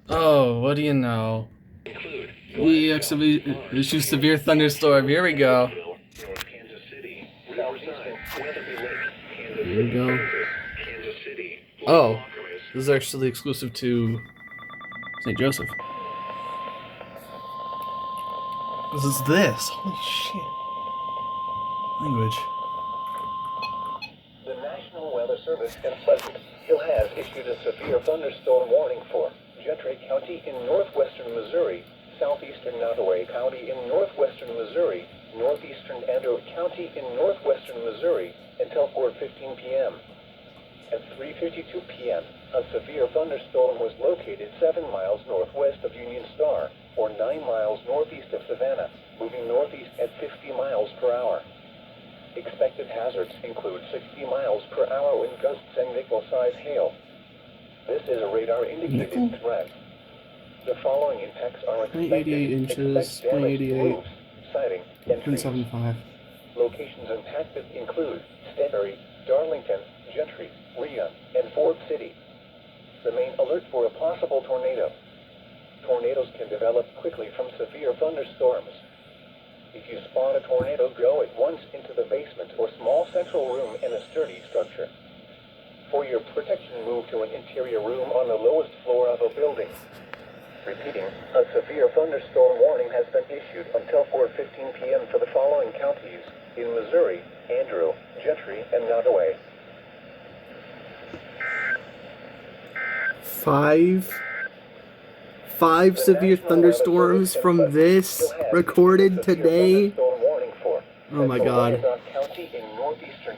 Oh, what do you know? We actually issue severe thunderstorm. Here we go. Here we go. Oh, this is actually exclusive to St. Joseph. This is this. Holy shit. Language. The National Weather Service in Pleasant Hill has issued a severe thunderstorm warning for Gentry County in northwestern Missouri, southeastern Nottoway County in northwestern Missouri, northeastern Andrew County in northwestern Missouri until 4:15 p.m. At 3:52 p.m., a severe thunderstorm was located 7 miles northwest of Union Star, or 9 miles northeast of Savannah, moving northeast at 50 miles per hour. Expected hazards include 60 miles per hour wind gusts and nickel-size hail. This is a radar-indicated threat. The following impacts are expected. 0.88 inches, Expect damage to 0.88, roofs, siding, and trees. 0.75. Locations impacted include Stanbury, Darlington, Gentry, Rhea, and Ford City. Remain alert for a possible tornado. Tornadoes can develop quickly from severe thunderstorms. If you spot a tornado, go at once into the basement or small central room in a sturdy structure. For your protection, move to an interior room on the lowest floor of a building. Repeating, a severe thunderstorm warning has been issued until 4:15 p.m. for the following counties in Missouri: Andrew, Gentry, and Nottoway. Five severe thunderstorms from this recorded today. Oh my god. County in northeastern